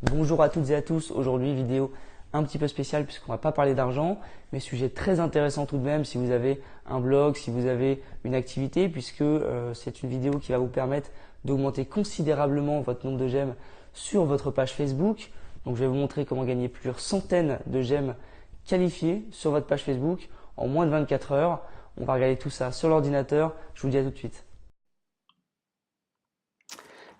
Bonjour à toutes et à tous, aujourd'hui vidéo un petit peu spéciale puisqu'on va pas parler d'argent, mais sujet très intéressant tout de même si vous avez un blog, si vous avez une activité, puisque c'est une vidéo qui va vous permettre d'augmenter considérablement votre nombre de j'aime sur votre page Facebook. Donc je vais vous montrer comment gagner plusieurs centaines de j'aime qualifiés sur votre page Facebook en moins de 24 heures. On va regarder tout ça sur l'ordinateur, je vous dis à tout de suite.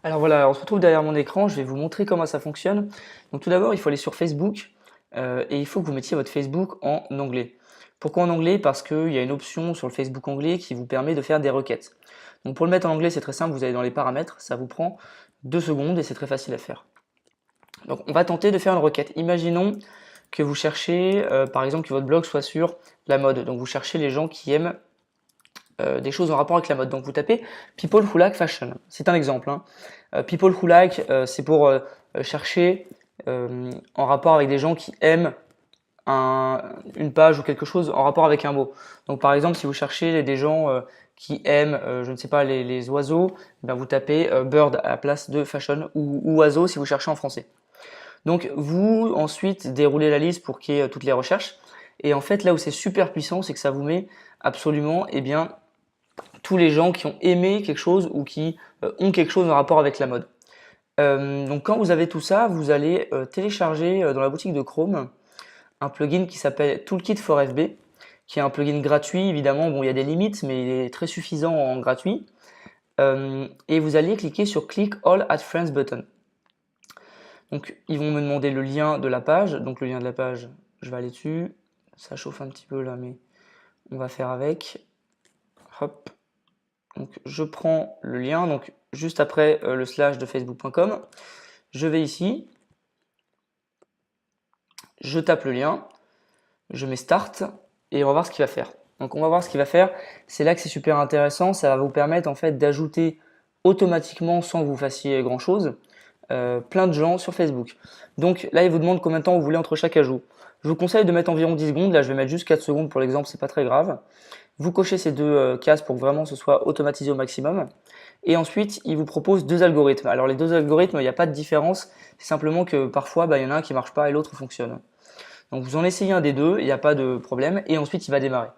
Alors voilà, on se retrouve derrière mon écran, je vais vous montrer comment ça fonctionne. Donc tout d'abord, il faut aller sur Facebook et il faut que vous mettiez votre Facebook en anglais. Pourquoi en anglais? Parce qu'il y a une option sur le Facebook anglais qui vous permet de faire des requêtes. Donc pour le mettre en anglais, c'est très simple, vous allez dans les paramètres, ça vous prend 2 secondes et c'est très facile à faire. Donc on va tenter de faire une requête. Imaginons que vous cherchez, par exemple, que votre blog soit sur la mode. Donc vous cherchez les gens qui aiment des choses en rapport avec la mode. Donc vous tapez People who like fashion. C'est un exemple. Hein. People who like, c'est pour chercher en rapport avec des gens qui aiment une page ou quelque chose en rapport avec un mot. Donc par exemple, si vous cherchez des gens qui aiment, je ne sais pas, les oiseaux, ben vous tapez bird à la place de fashion ou oiseau si vous cherchez en français. Donc vous ensuite déroulez la liste pour qu'il y ait toutes les recherches. Et en fait, là où c'est super puissant, c'est que ça vous met absolument, eh bien, tous les gens qui ont aimé quelque chose ou qui ont quelque chose en rapport avec la mode. Donc quand vous avez tout ça, vous allez télécharger dans la boutique de Chrome un plugin qui s'appelle Toolkit for FB, qui est un plugin gratuit. Évidemment, bon, il y a des limites, mais il est très suffisant en gratuit. Et vous allez cliquer sur Click All Add Friends button. Donc ils vont me demander le lien de la page. Donc le lien de la page, je vais aller dessus. Ça chauffe un petit peu là, mais on va faire avec. Hop. Donc je prends le lien, donc juste après le slash de facebook.com, je vais ici, je tape le lien, je mets start et on va voir ce qu'il va faire. Donc on va voir ce qu'il va faire, c'est là que c'est super intéressant, ça va vous permettre en fait d'ajouter automatiquement sans que vous fassiez grand chose plein de gens sur Facebook. Donc là il vous demande combien de temps vous voulez entre chaque ajout. Je vous conseille de mettre environ 10 secondes, là je vais mettre juste 4 secondes pour l'exemple, c'est pas très grave. Vous cochez ces deux cases pour que vraiment ce soit automatisé au maximum. Et ensuite, il vous propose deux algorithmes. Alors les deux algorithmes, il n'y a pas de différence. C'est simplement que parfois, il y en a un qui marche pas et l'autre fonctionne. Donc vous en essayez un des deux, il n'y a pas de problème. Et ensuite, il va démarrer.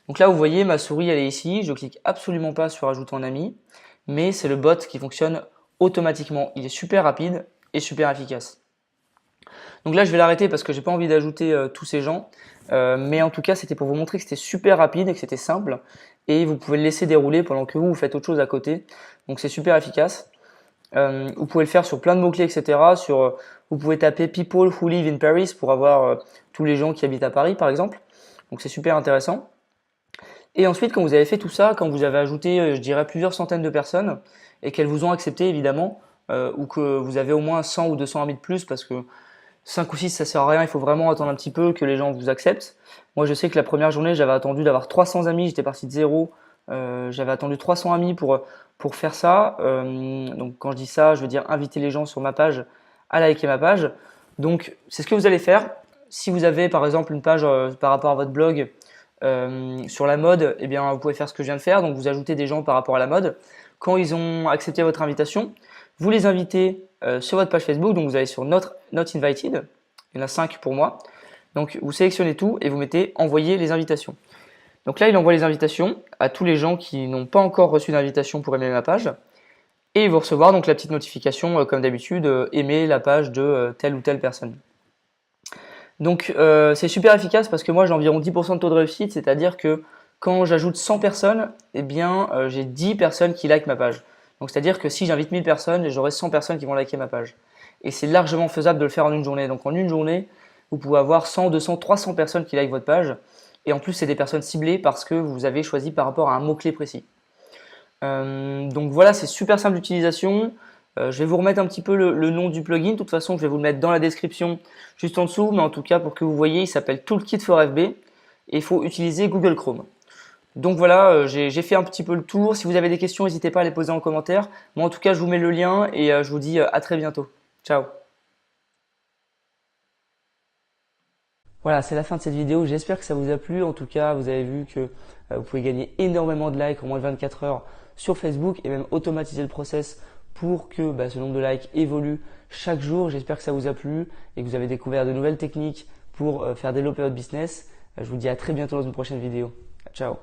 Donc là, vous voyez, ma souris, elle est ici. Je clique absolument pas sur ajouter en ami. Mais c'est le bot qui fonctionne automatiquement. Il est super rapide et super efficace. Donc là, je vais l'arrêter parce que j'ai pas envie d'ajouter tous ces gens. Mais en tout cas, c'était pour vous montrer que c'était super rapide et que c'était simple. Et vous pouvez le laisser dérouler pendant que vous faites autre chose à côté. Donc c'est super efficace. Vous pouvez le faire sur plein de mots-clés, etc. Vous pouvez taper People who live in Paris pour avoir tous les gens qui habitent à Paris, par exemple. Donc c'est super intéressant. Et ensuite, quand vous avez fait tout ça, quand vous avez ajouté, je dirais, plusieurs centaines de personnes, et qu'elles vous ont accepté, évidemment, ou que vous avez au moins 100 ou 200 amis de plus, parce que 5 ou 6, ça sert à rien, il faut vraiment attendre un petit peu que les gens vous acceptent. Moi, je sais que la première journée, j'avais attendu d'avoir 300 amis, j'étais parti de zéro. J'avais attendu 300 amis pour faire ça. Donc, quand je dis ça, je veux dire inviter les gens sur ma page à liker ma page. Donc, c'est ce que vous allez faire. Si vous avez, par exemple, une page par rapport à votre blog sur la mode, eh bien, vous pouvez faire ce que je viens de faire. Donc, vous ajoutez des gens par rapport à la mode. Quand ils ont accepté votre invitation, vous les invitez sur votre page Facebook, donc vous allez sur Not Invited, il y en a 5 pour moi. Donc vous sélectionnez tout et vous mettez Envoyer les invitations. Donc là, il envoie les invitations à tous les gens qui n'ont pas encore reçu d'invitation pour aimer ma page. Et ils vont recevoir donc la petite notification, comme d'habitude, aimer la page de telle ou telle personne. Donc c'est super efficace parce que moi j'ai environ 10% de taux de réussite, c'est-à-dire que quand j'ajoute 100 personnes, eh bien j'ai 10 personnes qui likent ma page. Donc c'est-à-dire que si j'invite 1000 personnes, j'aurai 100 personnes qui vont liker ma page. Et c'est largement faisable de le faire en une journée. Donc en une journée, vous pouvez avoir 100, 200, 300 personnes qui likent votre page. Et en plus, c'est des personnes ciblées parce que vous avez choisi par rapport à un mot-clé précis. Donc voilà, c'est super simple d'utilisation. Je vais vous remettre un petit peu le nom du plugin. De toute façon, je vais vous le mettre dans la description juste en dessous. Mais en tout cas, pour que vous voyez, il s'appelle Toolkit for FB. Et il faut utiliser Google Chrome. Donc voilà, j'ai fait un petit peu le tour. Si vous avez des questions, n'hésitez pas à les poser en commentaire. Moi, en tout cas, je vous mets le lien et je vous dis à très bientôt. Ciao. Voilà, c'est la fin de cette vidéo. J'espère que ça vous a plu. En tout cas, vous avez vu que vous pouvez gagner énormément de likes en moins de 24 heures sur Facebook et même automatiser le process pour que ce nombre de likes évolue chaque jour. J'espère que ça vous a plu et que vous avez découvert de nouvelles techniques pour faire développer votre business. Je vous dis à très bientôt dans une prochaine vidéo. Ciao!